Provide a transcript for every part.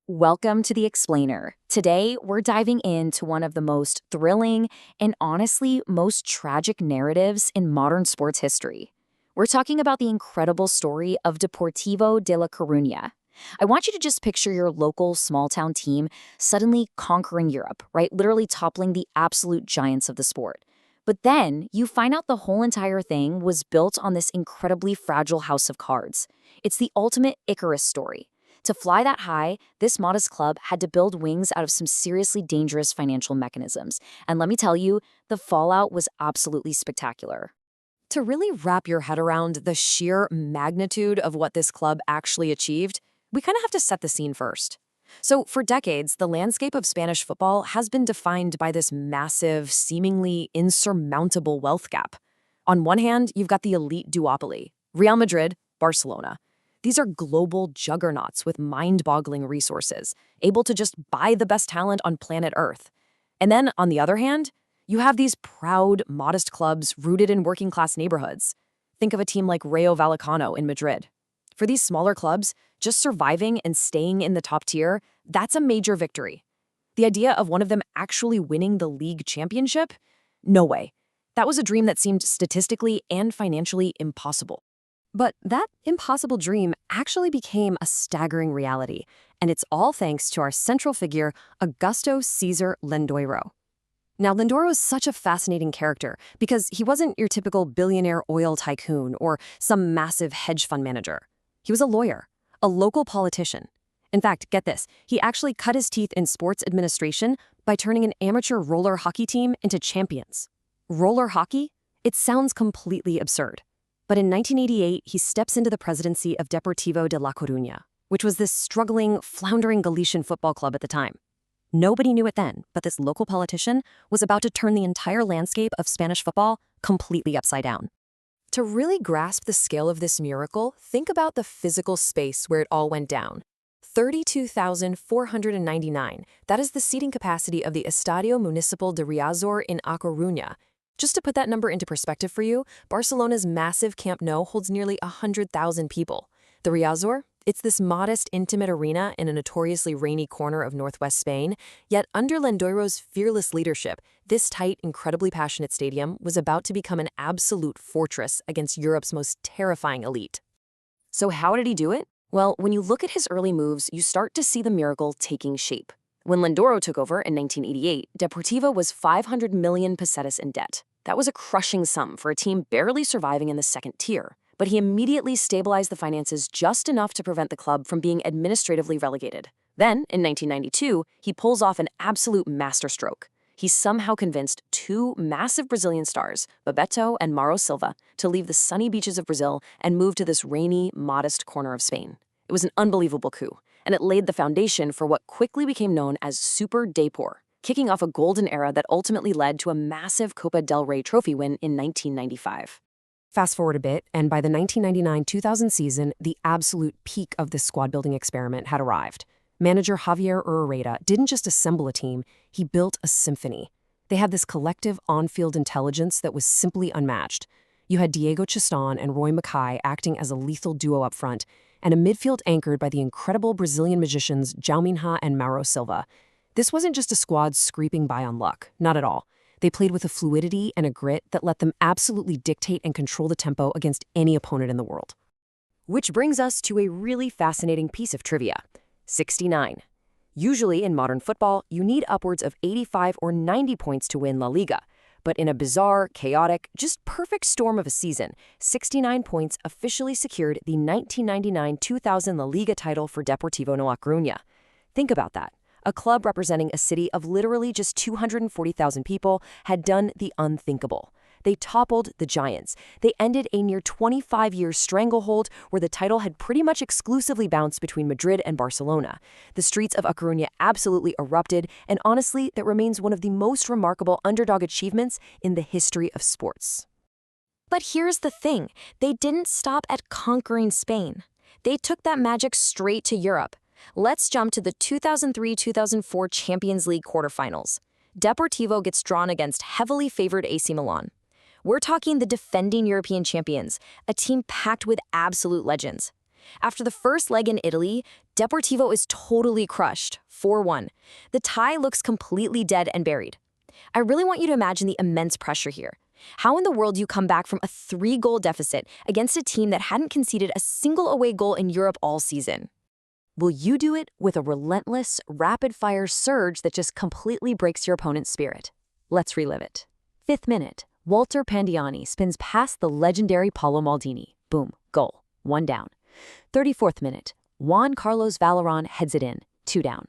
Welcome to The Explainer. Today, we're diving into one of the most thrilling and honestly most tragic narratives in modern sports history. We're talking about the incredible story of Deportivo de La Coruña. I want you to just picture your local small-town team suddenly conquering Europe, right? Literally toppling the absolute giants of the sport. But then, you find out the whole entire thing was built on this incredibly fragile house of cards. It's the ultimate Icarus story. To fly that high, this modest club had to build wings out of some seriously dangerous financial mechanisms. And let me tell you, the fallout was absolutely spectacular. To really wrap your head around the sheer magnitude of what this club actually achieved, we kind of have to set the scene first. So, for decades, the landscape of Spanish football has been defined by this massive, seemingly insurmountable wealth gap. On one hand, you've got the elite duopoly, Real Madrid, Barcelona. These are global juggernauts with mind-boggling resources, able to just buy the best talent on planet Earth. And then, on the other hand, you have these proud, modest clubs rooted in working-class neighborhoods. Think of a team like Rayo Vallecano in Madrid. For these smaller clubs, just surviving and staying in the top tier, that's a major victory. The idea of one of them actually winning the league championship? No way. That was a dream that seemed statistically and financially impossible. But that impossible dream actually became a staggering reality, and it's all thanks to our central figure, Augusto César Lendoiro. Now, Lendoiro is such a fascinating character because he wasn't your typical billionaire oil tycoon or some massive hedge fund manager. He was a lawyer, a local politician. In fact, get this, he actually cut his teeth in sports administration by turning an amateur roller hockey team into champions. Roller hockey? It sounds completely absurd. But in 1988, he steps into the presidency of Deportivo de La Coruña, which was this struggling, floundering Galician football club at the time. Nobody knew it then, but this local politician was about to turn the entire landscape of Spanish football completely upside down. To really grasp the scale of this miracle, think about the physical space where it all went down. 32,499. That is the seating capacity of the Estadio Municipal de Riazor in A Coruña. Just to put that number into perspective for you, Barcelona's massive Camp Nou holds nearly 100,000 people. The Riazor? It's this modest, intimate arena in a notoriously rainy corner of northwest Spain, yet under Lendoiro's fearless leadership, this tight, incredibly passionate stadium was about to become an absolute fortress against Europe's most terrifying elite. So how did he do it? Well, when you look at his early moves, you start to see the miracle taking shape. When Lendoiro took over in 1988, Deportivo was 500 million pesetas in debt. That was a crushing sum for a team barely surviving in the second tier. But he immediately stabilized the finances just enough to prevent the club from being administratively relegated. Then, in 1992, he pulls off an absolute masterstroke. He somehow convinced two massive Brazilian stars, Bebeto and Mauro Silva, to leave the sunny beaches of Brazil and move to this rainy, modest corner of Spain. It was an unbelievable coup, and it laid the foundation for what quickly became known as Super Depor, kicking off a golden era that ultimately led to a massive Copa del Rey trophy win in 1995. Fast forward a bit, and by the 1999-2000 season, the absolute peak of this squad-building experiment had arrived. Manager Javier Urreta didn't just assemble a team, he built a symphony. They had this collective on-field intelligence that was simply unmatched. You had Diego Tristán and Roy Makaay acting as a lethal duo up front, and a midfield anchored by the incredible Brazilian magicians Jauminha and Mauro Silva. This wasn't just a squad scraping by on luck, not at all. They played with a fluidity and a grit that let them absolutely dictate and control the tempo against any opponent in the world. Which brings us to a really fascinating piece of trivia. 69. Usually in modern football, you need upwards of 85 or 90 points to win La Liga. But in a bizarre, chaotic, just perfect storm of a season, 69 points officially secured the 1999-2000 La Liga title for Deportivo La Coruña. Think about that. A club representing a city of literally just 240,000 people had done the unthinkable. They toppled the giants. They ended a near 25-year stranglehold where the title had pretty much exclusively bounced between Madrid and Barcelona. The streets of A Coruña absolutely erupted, and honestly, that remains one of the most remarkable underdog achievements in the history of sports. But here's the thing, they didn't stop at conquering Spain. They took that magic straight to Europe. Let's jump to the 2003-2004 Champions League quarterfinals. Deportivo gets drawn against heavily favored AC Milan. We're talking the defending European champions, a team packed with absolute legends. After the first leg in Italy, Deportivo is totally crushed, 4-1. The tie looks completely dead and buried. I really want you to imagine the immense pressure here. How in the world do you come back from a 3-goal deficit against a team that hadn't conceded a single away goal in Europe all season? Will you do it with a relentless, rapid-fire surge that just completely breaks your opponent's spirit? Let's relive it. 5th minute, Walter Pandiani spins past the legendary Paulo Maldini. Boom, goal, 1 down. 34th minute, Juan Carlos Valerón heads it in, 2 down.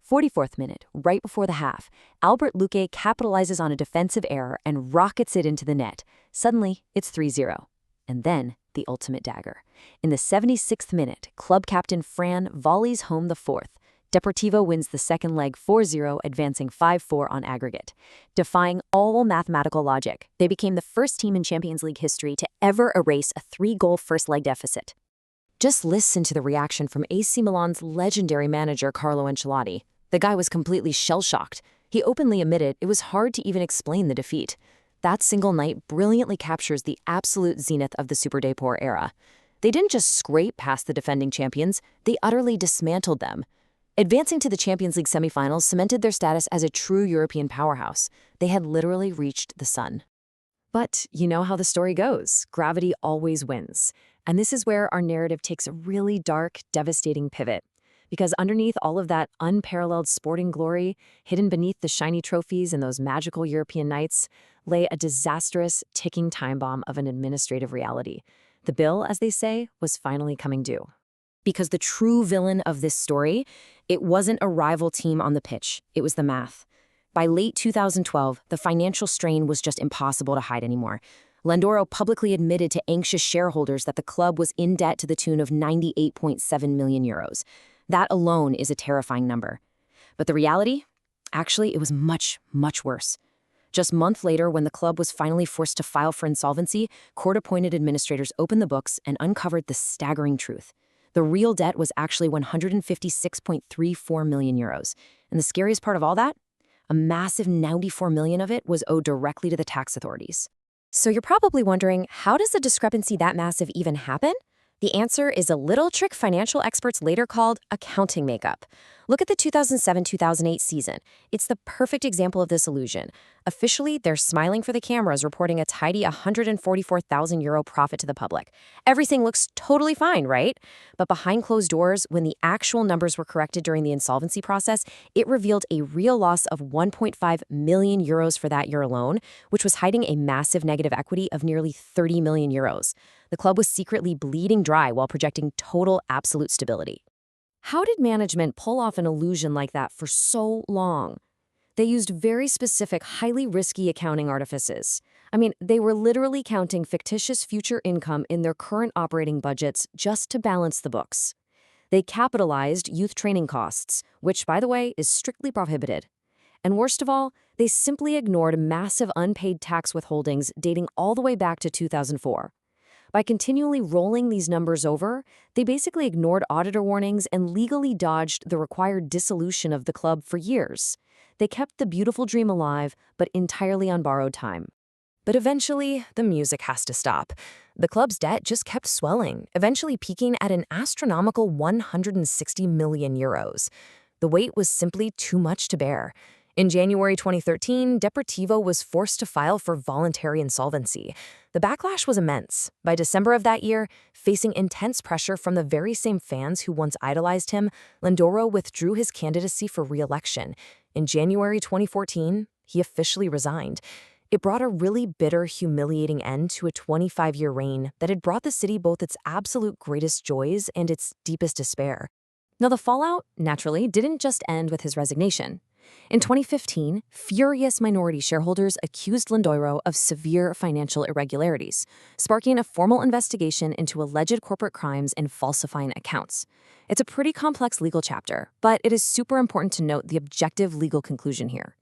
44th minute, right before the half, Albert Luque capitalizes on a defensive error and rockets it into the net. Suddenly, it's 3-0. And then, the ultimate dagger. In the 76th minute, club captain Fran volleys home the 4th. Deportivo wins the second leg 4-0, advancing 5-4 on aggregate. Defying all mathematical logic, they became the first team in Champions League history to ever erase a 3-goal first-leg deficit. Just listen to the reaction from AC Milan's legendary manager Carlo Ancelotti. The guy was completely shell-shocked. He openly admitted it was hard to even explain the defeat. That single night brilliantly captures the absolute zenith of the Super Depor era. They didn't just scrape past the defending champions, they utterly dismantled them. Advancing to the Champions League semifinals cemented their status as a true European powerhouse. They had literally reached the sun. But you know how the story goes. Gravity always wins. And this is where our narrative takes a really dark, devastating pivot. Because underneath all of that unparalleled sporting glory, hidden beneath the shiny trophies and those magical European nights, lay a disastrous, ticking time bomb of an administrative reality. The bill, as they say, was finally coming due. Because the true villain of this story, it wasn't a rival team on the pitch, it was the math. By late 2012, the financial strain was just impossible to hide anymore. Lendoiro publicly admitted to anxious shareholders that the club was in debt to the tune of 98.7 million euros. That alone is a terrifying number. But the reality? Actually, it was much, much worse. Just a month later, when the club was finally forced to file for insolvency, court-appointed administrators opened the books and uncovered the staggering truth. The real debt was actually 156.34 million euros. And the scariest part of all that? A massive 94 million of it was owed directly to the tax authorities. So you're probably wondering, how does a discrepancy that massive even happen? The answer is a little trick financial experts later called accounting makeup. Look at the 2007-2008 season. It's the perfect example of this illusion. Officially, they're smiling for the cameras, reporting a tidy €144,000 profit to the public. Everything looks totally fine, right? But behind closed doors, when the actual numbers were corrected during the insolvency process, it revealed a real loss of €1.5 million for that year alone, which was hiding a massive negative equity of nearly €30 million. The club was secretly bleeding dry while projecting total absolute stability. How did management pull off an illusion like that for so long? They used very specific, highly risky accounting artifices. I mean, they were literally counting fictitious future income in their current operating budgets just to balance the books. They capitalized youth training costs, which, by the way, is strictly prohibited. And worst of all, they simply ignored massive unpaid tax withholdings dating all the way back to 2004. By continually rolling these numbers over, they basically ignored auditor warnings and legally dodged the required dissolution of the club for years. They kept the beautiful dream alive, but entirely on borrowed time. But eventually, the music has to stop. The club's debt just kept swelling, eventually peaking at an astronomical 160 million euros. The weight was simply too much to bear. In January 2013, Deportivo was forced to file for voluntary insolvency. The backlash was immense. By December of that year, facing intense pressure from the very same fans who once idolized him, Lendoiro withdrew his candidacy for re-election. In January 2014, he officially resigned. It brought a really bitter, humiliating end to a 25-year reign that had brought the city both its absolute greatest joys and its deepest despair. Now, the fallout, naturally, didn't just end with his resignation. In 2015, furious minority shareholders accused Lendoiro of severe financial irregularities, sparking a formal investigation into alleged corporate crimes and falsifying accounts. It's a pretty complex legal chapter, but it is super important to note the objective legal conclusion here.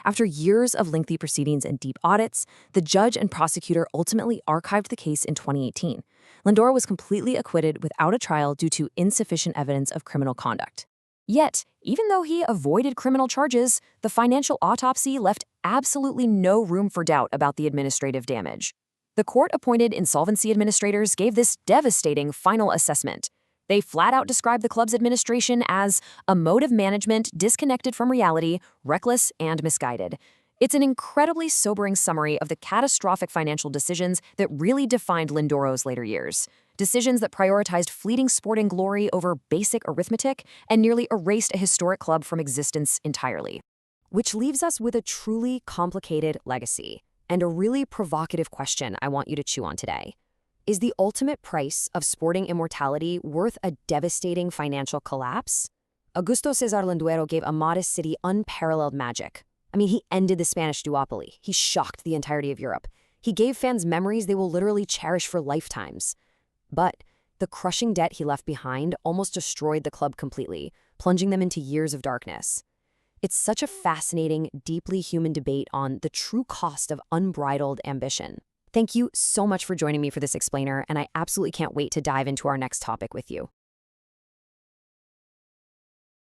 After years of lengthy proceedings and deep audits, the judge and prosecutor ultimately archived the case in 2018. Lendoiro was completely acquitted without a trial due to insufficient evidence of criminal conduct. Yet, even though he avoided criminal charges, the financial autopsy left absolutely no room for doubt about the administrative damage. The court-appointed insolvency administrators gave this devastating final assessment. They flat out describe the club's administration as a mode of management disconnected from reality, reckless, and misguided. It's an incredibly sobering summary of the catastrophic financial decisions that really defined Lendoro's later years. Decisions that prioritized fleeting sporting glory over basic arithmetic and nearly erased a historic club from existence entirely. Which leaves us with a truly complicated legacy and a really provocative question I want you to chew on today. Is the ultimate price of sporting immortality worth a devastating financial collapse? Augusto César Lendoiro gave a modest city unparalleled magic. I mean, he ended the Spanish duopoly. He shocked the entirety of Europe. He gave fans memories they will literally cherish for lifetimes. But the crushing debt he left behind almost destroyed the club completely, plunging them into years of darkness. It's such a fascinating, deeply human debate on the true cost of unbridled ambition. Thank you so much for joining me for this explainer, and I absolutely can't wait to dive into our next topic with you.